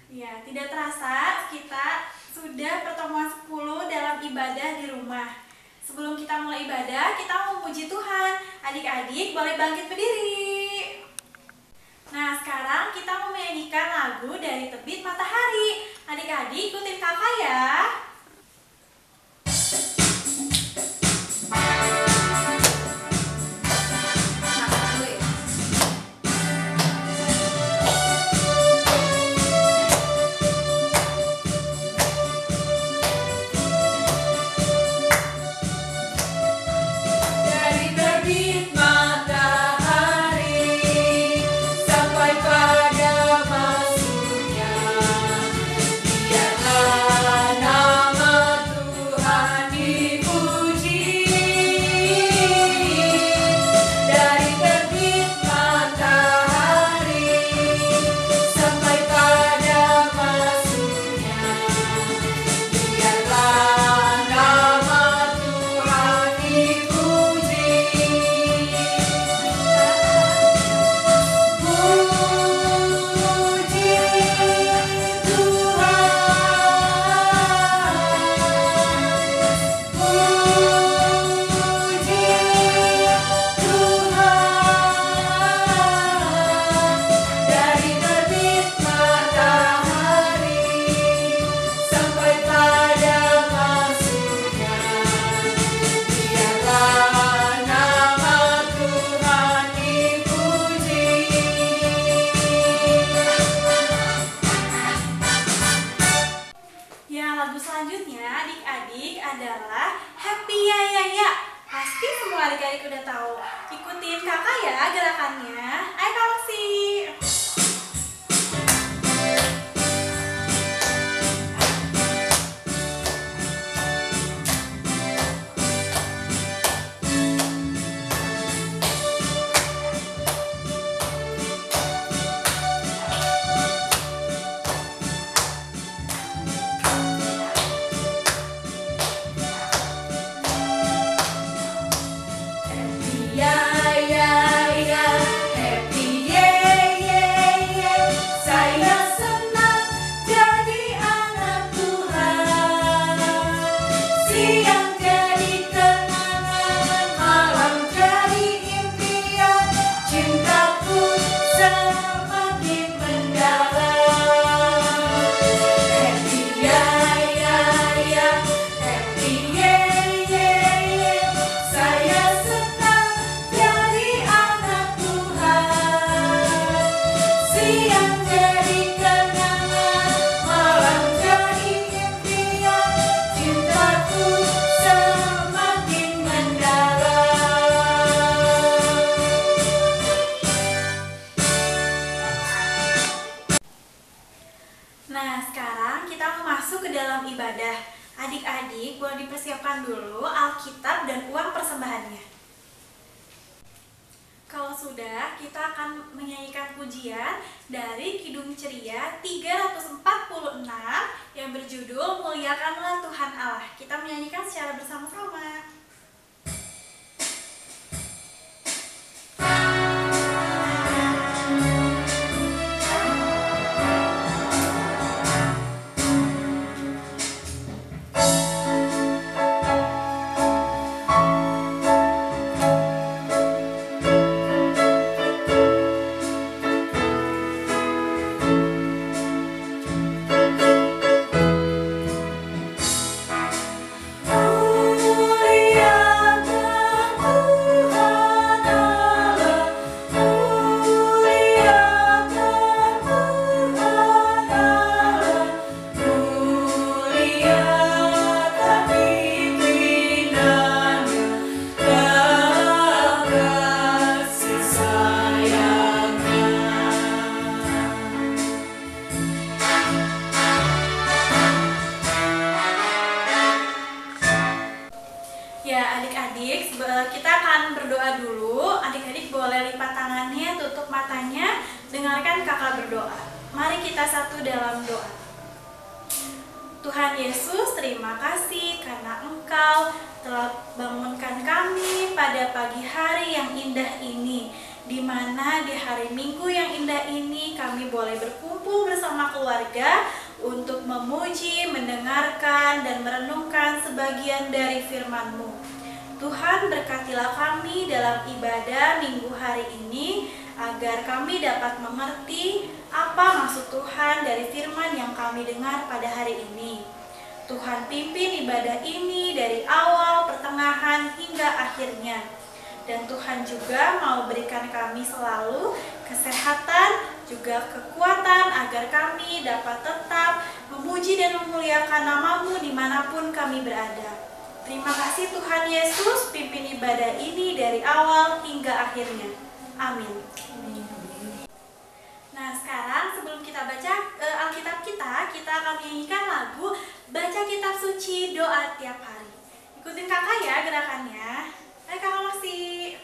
Ya, tidak terasa kita sudah pertemuan 10 dalam ibadah di rumah. Sebelum kita mulai ibadah, kita mau memuji Tuhan. Adik-adik boleh bangkit berdiri. Nah, sekarang kita mau menyanyikan lagu dari Terbit Matahari. Adik-adik ikutin kakak ya. Lagu selanjutnya adik-adik adalah Happy Ya Ya Ya. Pasti semua adik-adik udah tahu. Ikutin kakak ya gerakannya. Ayo Kaloksi. Nah, sekarang kita mau masuk ke dalam ibadah. Adik-adik boleh dipersiapkan dulu Alkitab dan uang persembahannya. Kalau sudah, kita akan menyanyikan pujian dari Kidung Ceria 346 yang berjudul Muliakanlah Tuhan Allah. Kita menyanyikan secara bersama-sama. Ya adik-adik, kita akan berdoa dulu. Adik-adik boleh lipat tangannya, tutup matanya, dengarkan kakak berdoa. Mari kita satu dalam doa. Tuhan Yesus, terima kasih karena Engkau telah bangunkan kami pada pagi hari yang indah ini. di mana di hari Minggu yang indah ini kami boleh berkumpul bersama keluarga untuk memuji, mendengarkan, dan merenungkan sebagian dari firman-Mu. Tuhan, berkatilah kami dalam ibadah Minggu hari ini, agar kami dapat mengerti apa maksud Tuhan dari firman yang kami dengar pada hari ini. Tuhan, pimpin ibadah ini dari awal, pertengahan, hingga akhirnya. Dan Tuhan juga mau berikan kami selalu kesehatan, juga kekuatan agar kami dapat tetap memuji dan memuliakan nama-Mu dimanapun kami berada. Terima kasih Tuhan Yesus, pimpin ibadah ini dari awal hingga akhirnya. Amin. Nah, sekarang sebelum kita baca Alkitab kita akan menyanyikan lagu Baca Kitab Suci Doa Tiap Hari. Ikutin kakak ya gerakannya. Ayo kakak masih.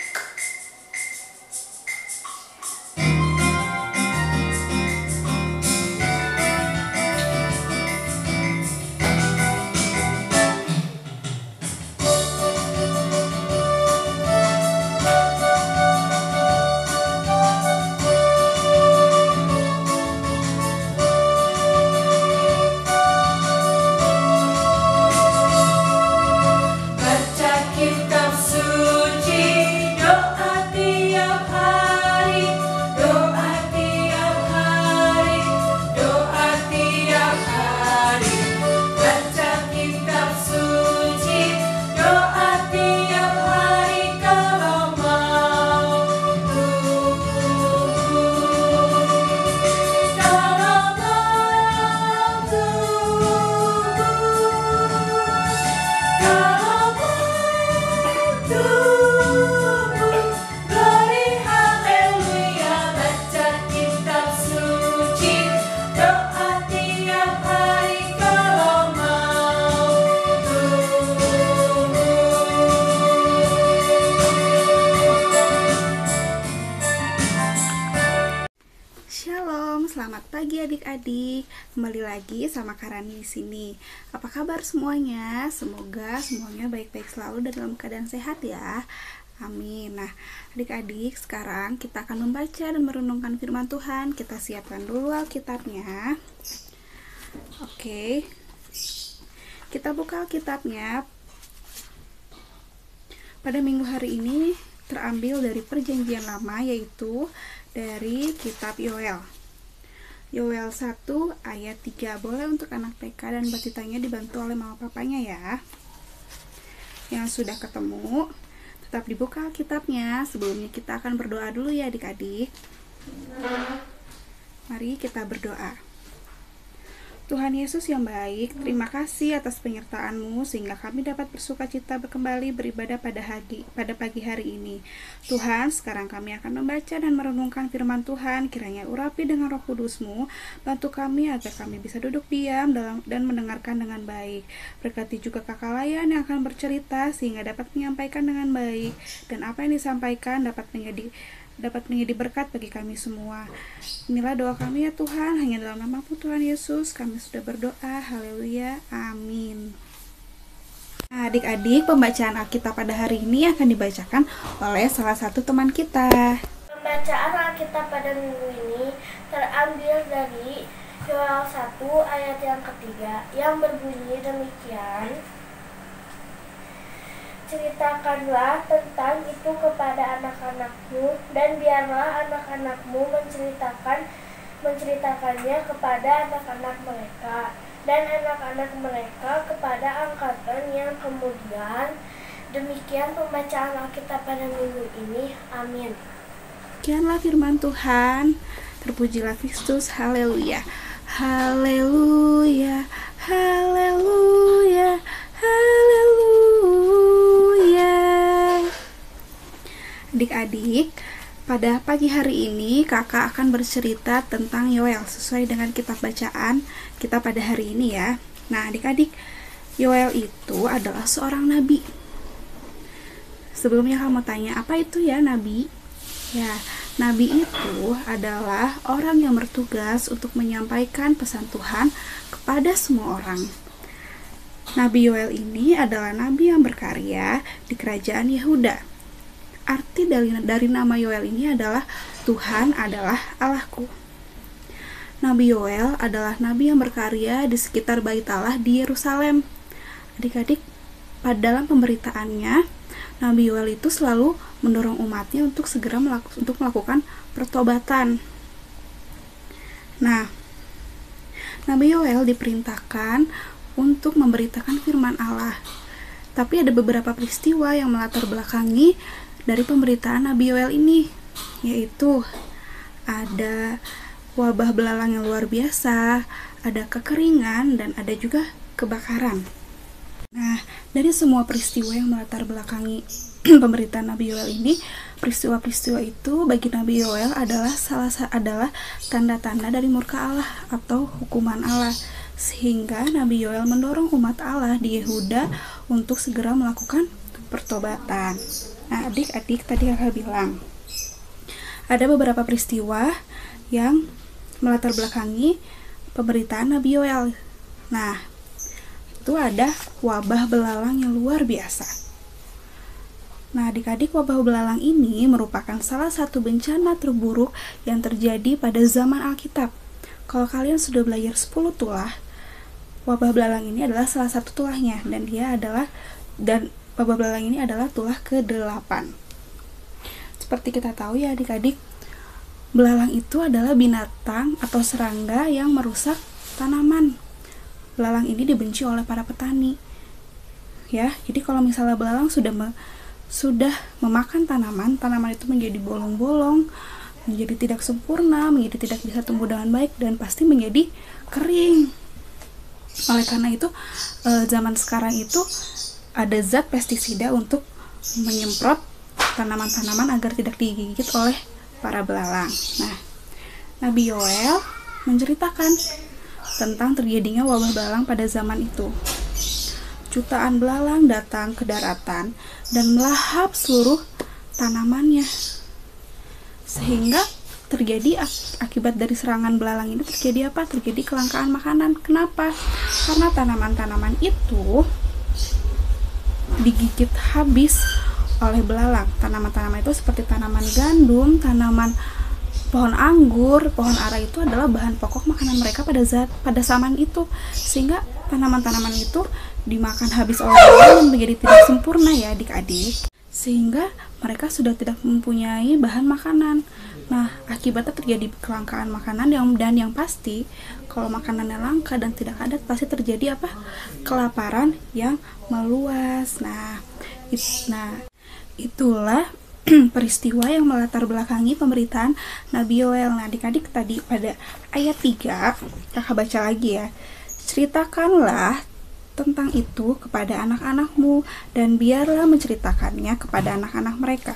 Selamat pagi adik-adik. Kembali lagi sama Karani di sini. Apa kabar semuanya? Semoga semuanya baik-baik selalu dan dalam keadaan sehat ya. Amin. Nah, adik-adik, sekarang kita akan membaca dan merenungkan firman Tuhan. Kita siapkan dulu Alkitabnya. Oke. Kita buka Alkitabnya. Pada minggu hari ini terambil dari Perjanjian Lama, yaitu dari kitab Yoel. Yoel 1 ayat 3. Boleh untuk anak TK dan batitanya dibantu oleh mama papanya ya. Yang sudah ketemu, tetap dibuka Alkitabnya. Sebelumnya kita akan berdoa dulu ya adik-adik. Mari kita berdoa. Tuhan Yesus yang baik, terima kasih atas penyertaan-Mu sehingga kami dapat bersuka cita kembali beribadah pada pagi hari ini. Tuhan, sekarang kami akan membaca dan merenungkan firman Tuhan. Kiranya urapi dengan Roh Kudus-Mu, bantu kami agar kami bisa duduk diam dan mendengarkan dengan baik. Berkati juga kakak layan yang akan bercerita sehingga dapat menyampaikan dengan baik, dan apa yang disampaikan dapat menjadi berkat bagi kami semua. Inilah doa kami ya Tuhan, hanya dalam nama-Mu Tuhan Yesus kami sudah berdoa. Haleluya, amin. Nah, adik-adik, pembacaan Alkitab pada hari ini akan dibacakan oleh salah satu teman kita. Pembacaan Alkitab pada minggu ini terambil dari Yoel 1 ayat yang ketiga, yang berbunyi demikian: Ceritakanlah tentang itu kepada anak-anakmu, dan biarlah anak-anakmu menceritakannya kepada anak-anak mereka, dan anak-anak mereka kepada angkatan yang kemudian. Demikian pembacaan Alkitab pada minggu ini. Amin. Demikianlah firman Tuhan. Terpujilah Kristus. Haleluya. Haleluya. Haleluya. Haleluya. Adik-adik, pada pagi hari ini kakak akan bercerita tentang Yoel sesuai dengan kitab bacaan kita pada hari ini ya. Nah adik-adik, Yoel itu adalah seorang nabi. Sebelumnya kamu tanya, apa itu ya nabi? Ya, nabi itu adalah orang yang bertugas untuk menyampaikan pesan Tuhan kepada semua orang. Nabi Yoel ini adalah nabi yang berkarya di kerajaan Yehuda. arti dari nama Yoel ini adalah Tuhan adalah Allahku. Nabi Yoel adalah nabi yang berkarya di sekitar Bait Allah di Yerusalem. Adik-adik, pada dalam pemberitaannya, Nabi Yoel itu selalu mendorong umatnya untuk segera melakukan pertobatan. Nah, Nabi Yoel diperintahkan untuk memberitakan firman Allah. Tapi ada beberapa peristiwa yang melatar belakangi dari pemberitaan Nabi Yoel ini, yaitu ada wabah belalang yang luar biasa, ada kekeringan, dan ada juga kebakaran. Nah, dari semua peristiwa yang melatar belakangi pemberitaan Nabi Yoel ini, peristiwa-peristiwa itu bagi Nabi Yoel adalah tanda-tanda dari murka Allah atau hukuman Allah, sehingga Nabi Yoel mendorong umat Allah di Yehuda untuk segera melakukan pertobatan. Nah, adik-adik, tadi kakak bilang ada beberapa peristiwa yang melatar belakangi pemberitaan Nabi Yoel. Nah, itu ada wabah belalang yang luar biasa. Nah, adik-adik, wabah belalang ini merupakan salah satu bencana terburuk yang terjadi pada zaman Alkitab. Kalau kalian sudah belajar 10 tulah, wabah belalang ini adalah salah satu tulahnya, dan wabah belalang ini adalah tulah ke-8. Seperti kita tahu ya adik-adik, belalang itu adalah binatang atau serangga yang merusak tanaman. Belalang ini dibenci oleh para petani. Ya, jadi kalau misalnya belalang sudah memakan tanaman itu menjadi bolong-bolong, menjadi tidak sempurna, menjadi tidak bisa tumbuh dengan baik, dan pasti menjadi kering. Oleh karena itu, zaman sekarang itu ada zat pestisida untuk menyemprot tanaman-tanaman agar tidak digigit oleh para belalang. Nah, Nabi Yoel menceritakan tentang terjadinya wabah belalang pada zaman itu. Jutaan belalang datang ke daratan dan melahap seluruh tanamannya, sehingga terjadi akibat dari serangan belalang ini terjadi apa? Terjadi kelangkaan makanan. Kenapa? Karena tanaman-tanaman itu digigit habis oleh belalang. Tanaman-tanaman itu seperti tanaman gandum, tanaman pohon anggur, pohon ara itu adalah bahan pokok makanan mereka pada zaman itu, sehingga tanaman-tanaman itu dimakan habis oleh belalang dan menjadi tidak sempurna ya adik-adik, sehingga mereka sudah tidak mempunyai bahan makanan. Nah, akibatnya terjadi kelangkaan makanan dan yang pasti kalau makanannya langka dan tidak ada, pasti terjadi apa? Kelaparan yang meluas. Nah, itulah peristiwa yang melatar belakangi pemberitaan Nabi Yoel. Nah, adik-adik, tadi pada ayat 3 kakak baca lagi ya. Ceritakanlah tentang itu kepada anak-anakmu, dan biarlah menceritakannya kepada anak-anak mereka,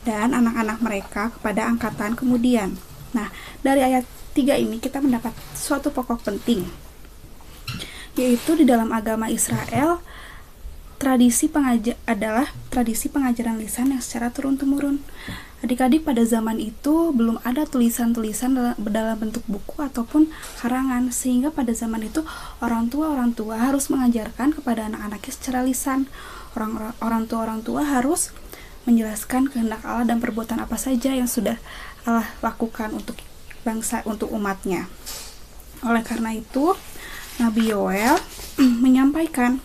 dan anak-anak mereka kepada angkatan kemudian. Nah, dari ayat 3 ini kita mendapat suatu pokok penting, yaitu di dalam agama Israel, adalah tradisi pengajaran lisan yang secara turun-temurun. Adik-adik, pada zaman itu belum ada tulisan-tulisan dalam bentuk buku ataupun karangan, sehingga pada zaman itu orang tua harus mengajarkan kepada anak-anaknya secara lisan. Orang tua harus menjelaskan kehendak Allah dan perbuatan apa saja yang sudah Allah lakukan untuk bangsa, untuk umatnya. Oleh karena itu, Nabi Yoel menyampaikan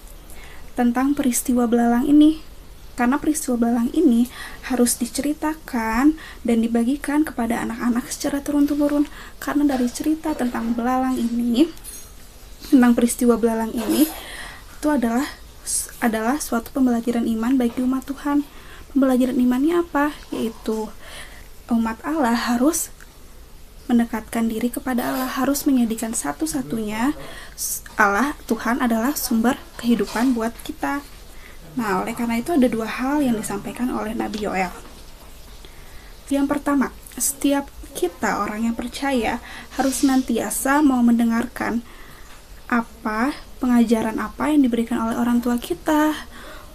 tentang peristiwa belalang ini, karena peristiwa belalang ini harus diceritakan dan dibagikan kepada anak-anak secara turun-temurun. Karena dari cerita tentang belalang ini, tentang peristiwa belalang ini, itu adalah suatu pembelajaran iman bagi umat Tuhan. Pembelajaran imannya apa? Yaitu umat Allah harus mendekatkan diri kepada Allah, harus menjadikan satu-satunya Allah, Tuhan adalah sumber kehidupan buat kita. Nah, oleh karena itu ada 2 hal yang disampaikan oleh Nabi Yoel. Yang pertama, setiap kita orang yang percaya harus senantiasa mau mendengarkan pengajaran apa yang diberikan oleh orang tua kita,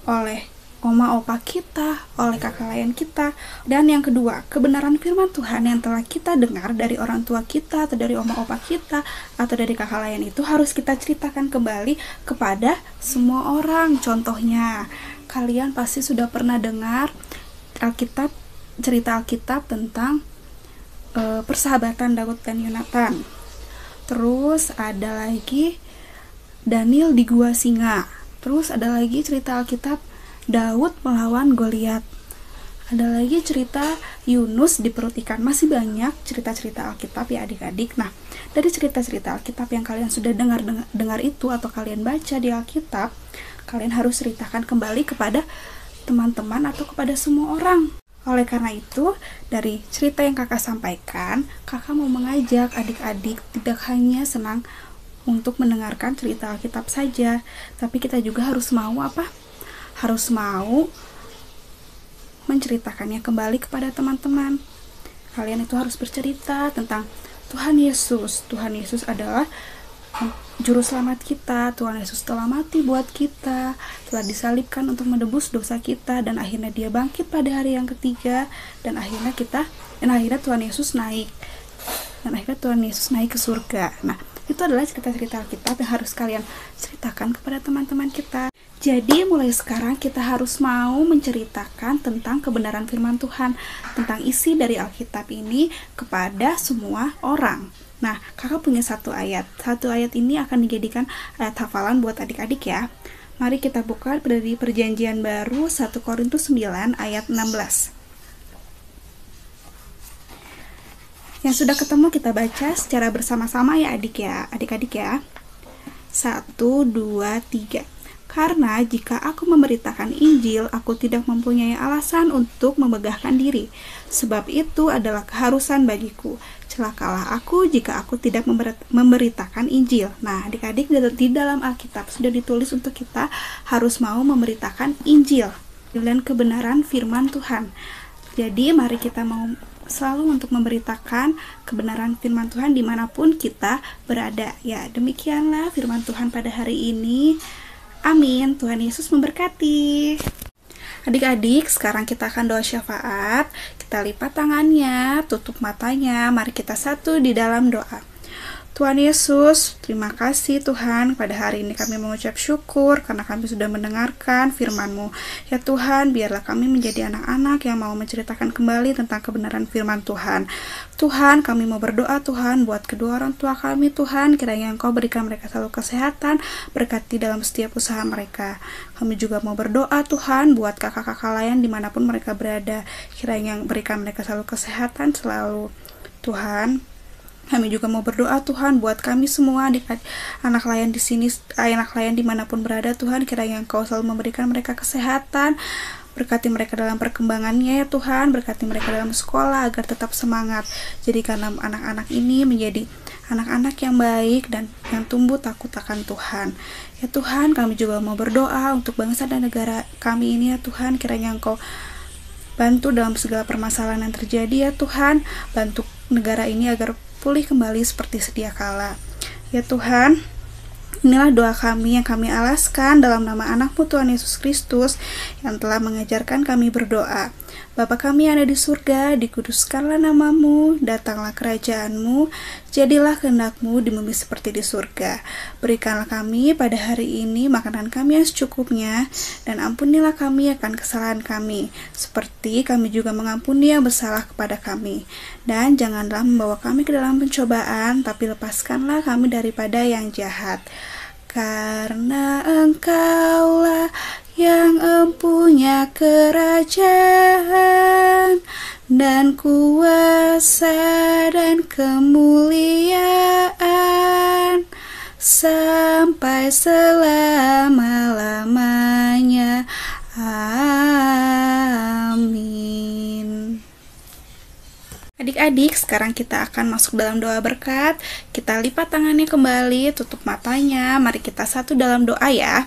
oleh oma opa kita, oleh kakak lain kita. Dan yang kedua, kebenaran firman Tuhan yang telah kita dengar dari orang tua kita atau dari oma opa kita atau dari kakak lain itu harus kita ceritakan kembali kepada semua orang. Contohnya, kalian pasti sudah pernah dengar cerita Alkitab tentang persahabatan Daud dan Yonatan. Terus ada lagi Daniel di gua singa. Terus ada lagi cerita Alkitab Daud melawan Goliat. Ada lagi cerita Yunus di perut ikan. Masih banyak cerita-cerita Alkitab ya adik-adik. Nah, dari cerita-cerita Alkitab yang kalian sudah dengar itu atau kalian baca di Alkitab, kalian harus ceritakan kembali kepada teman-teman atau kepada semua orang. Oleh karena itu, dari cerita yang kakak sampaikan, kakak mau mengajak adik-adik tidak hanya senang untuk mendengarkan cerita Alkitab saja, tapi kita juga harus mau Harus mau menceritakannya kembali kepada teman-teman. Kalian itu harus bercerita tentang Tuhan Yesus. Tuhan Yesus adalah juru selamat kita. Tuhan Yesus telah mati buat kita, telah disalibkan untuk menebus dosa kita, dan akhirnya dia bangkit pada hari yang ketiga, dan akhirnya Tuhan Yesus naik ke surga. Nah, itu adalah cerita-cerita Alkitab yang harus kalian ceritakan kepada teman-teman kita. Jadi mulai sekarang kita harus mau menceritakan tentang kebenaran firman Tuhan, tentang isi dari Alkitab ini kepada semua orang. Nah, kakak punya satu ayat. Satu ayat ini akan dijadikan ayat hafalan buat adik-adik ya. Mari kita buka dari Perjanjian Baru 1 Korintus 9 ayat 16. Yang sudah ketemu kita baca secara bersama-sama ya adik-adik ya. 1, 2, 3. Karena jika aku memberitakan Injil, aku tidak mempunyai alasan untuk memegahkan diri. Sebab itu adalah keharusan bagiku. Celakalah aku jika aku tidak memberitakan Injil. Nah, adik-adik, di dalam Alkitab sudah ditulis untuk kita harus mau memberitakan Injil dan kebenaran firman Tuhan. Jadi mari kita mau selalu untuk memberitakan kebenaran firman Tuhan dimanapun kita berada. Ya, demikianlah firman Tuhan pada hari ini. Amin. Tuhan Yesus memberkati. Adik-adik, sekarang kita akan doa syafaat. Kita lipat tangannya, tutup matanya. Mari kita satu di dalam doa. Tuhan Yesus, terima kasih Tuhan, pada hari ini kami mengucap syukur karena kami sudah mendengarkan firman-Mu. Ya Tuhan, biarlah kami menjadi anak-anak yang mau menceritakan kembali tentang kebenaran firman Tuhan. Tuhan, kami mau berdoa Tuhan buat kedua orang tua kami Tuhan, kiranya Engkau berikan mereka selalu kesehatan, berkati dalam setiap usaha mereka. Kami juga mau berdoa Tuhan buat kakak-kakak lain dimanapun mereka berada, kiranya berikan mereka selalu kesehatan selalu. Tuhan, kami juga mau berdoa Tuhan buat kami semua anak layan di sini, anak layan dimanapun berada Tuhan, kiranya Engkau selalu memberikan mereka kesehatan, berkati mereka dalam perkembangannya ya Tuhan, berkati mereka dalam sekolah agar tetap semangat. Jadikanlah anak-anak ini menjadi anak-anak yang baik dan yang tumbuh takut akan Tuhan. Ya Tuhan, kami juga mau berdoa untuk bangsa dan negara kami ini ya Tuhan, kiranya Engkau bantu dalam segala permasalahan yang terjadi ya Tuhan, bantu negara ini agar pulih kembali seperti sedia kala. Ya Tuhan, inilah doa kami yang kami alaskan dalam nama anak-Mu Tuhan Yesus Kristus yang telah mengajarkan kami berdoa. Bapa kami yang ada di surga, dikuduskanlah nama-Mu, datanglah kerajaan-Mu, jadilah kehendak-Mu di bumi seperti di surga. Berikanlah kami pada hari ini makanan kami yang secukupnya, dan ampunilah kami akan kesalahan kami, seperti kami juga mengampuni yang bersalah kepada kami. Dan janganlah membawa kami ke dalam pencobaan, tapi lepaskanlah kami daripada yang jahat. Karena Engkaulah yang empunya kerajaan dan kuasa dan kemuliaan sampai selama-lamanya. Amin. Adik-adik, sekarang kita akan masuk dalam doa berkat. Kita lipat tangannya kembali, tutup matanya. Mari kita satu dalam doa ya.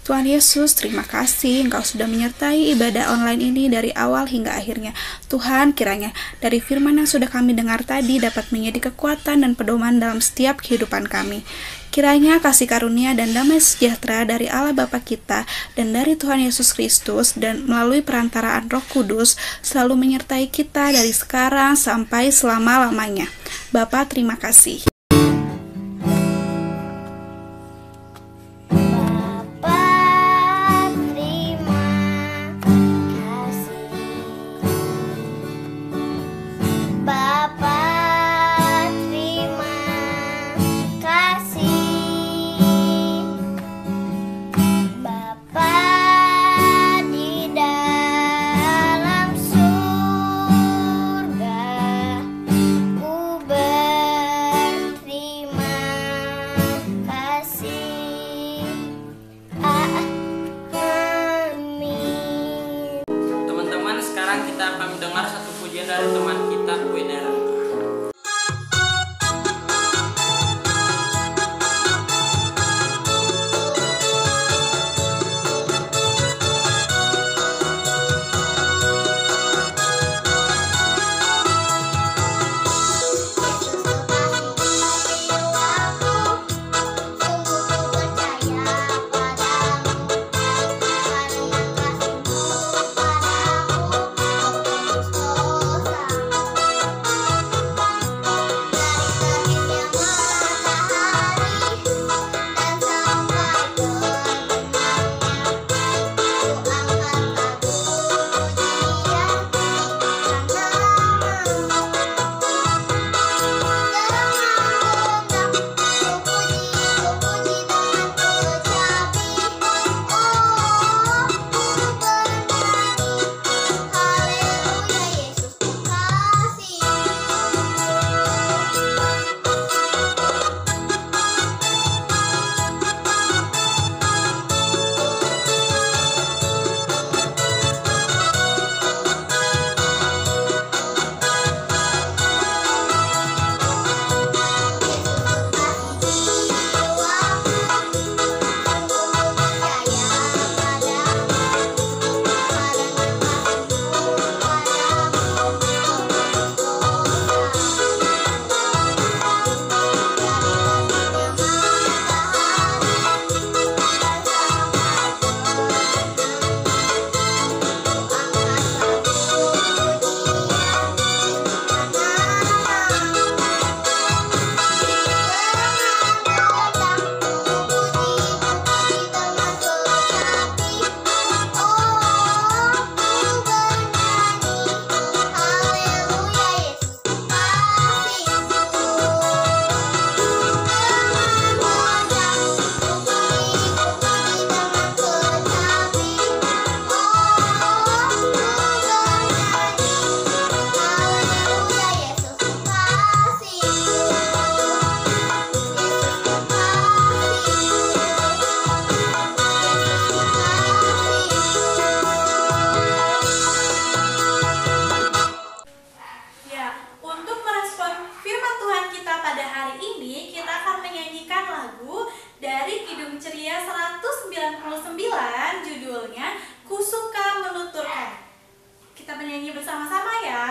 Tuhan Yesus, terima kasih Engkau sudah menyertai ibadah online ini dari awal hingga akhirnya. Tuhan, kiranya dari firman yang sudah kami dengar tadi dapat menjadi kekuatan dan pedoman dalam setiap kehidupan kami. Kiranya kasih karunia dan damai sejahtera dari Allah Bapa kita dan dari Tuhan Yesus Kristus dan melalui perantaraan Roh Kudus selalu menyertai kita dari sekarang sampai selama-lamanya. Bapa, terima kasih. Bapa, terima kasih. lagu dari Kidung Ceria 199, judulnya Ku Suka Menuturkan. Kita menyanyi bersama-sama ya.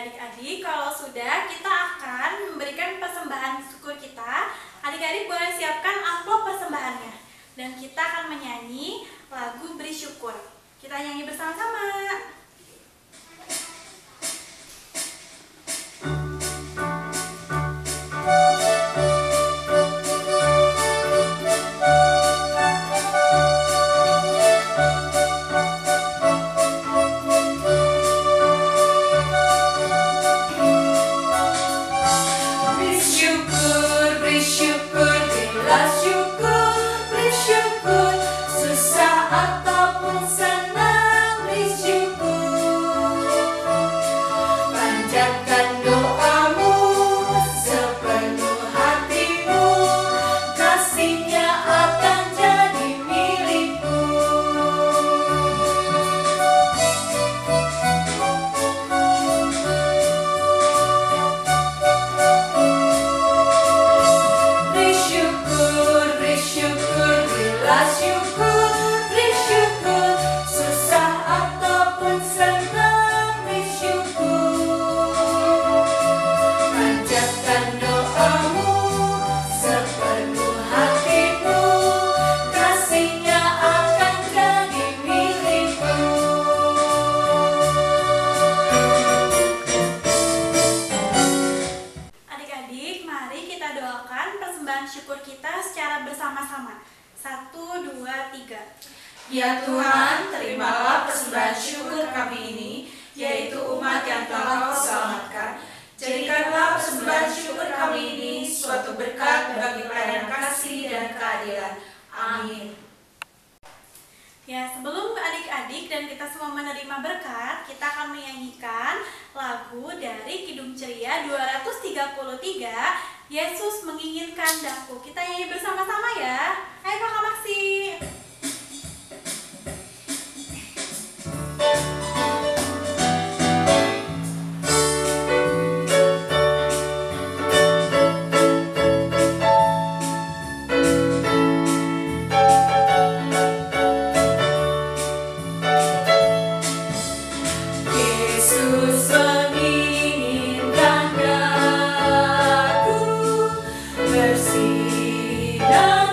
Adik-adik, kalau sudah, kita akan memberikan persembahan syukur kita. Adik-adik boleh siapkan amplop persembahannya. Dan kita akan menyanyi lagu Beri Syukur. Kita nyanyi bersama-sama. Syukur kita secara bersama-sama. 1, 2, 3. Ya Tuhan, terimalah persembahan syukur kami ini, yaitu umat yang telah Kau selamatkan. Jadikanlah persembahan syukur kami ini suatu berkat bagi pelayanan kasih dan keadilan. Amin. Ya, sebelum adik-adik dan kita semua menerima berkat, kita akan menyanyikan lagu dari Kidung Ceria 233, Yesus Menginginkan Daku. Kita nyanyi bersama-sama ya. Ayo Kakak Maksi. Bersinar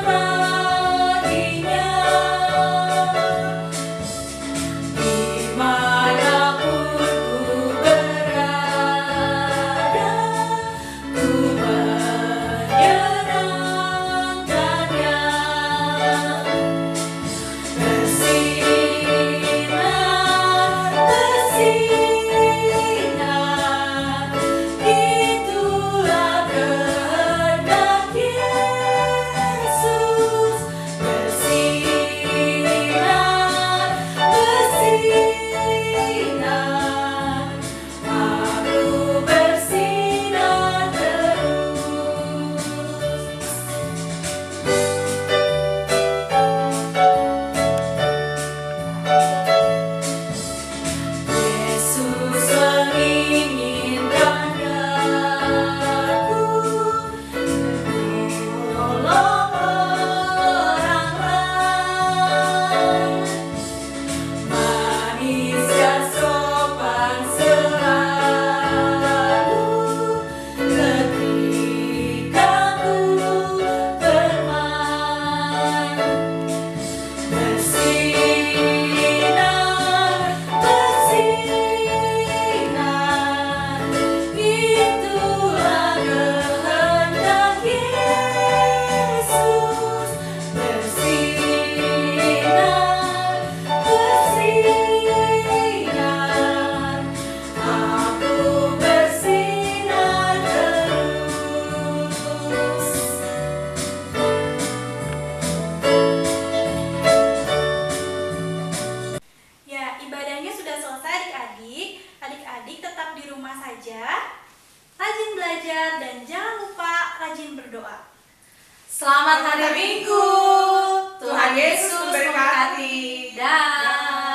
rumah saja, rajin belajar, dan jangan lupa rajin berdoa. Selamat hari Minggu. Tuhan Yesus memberkati. Dah.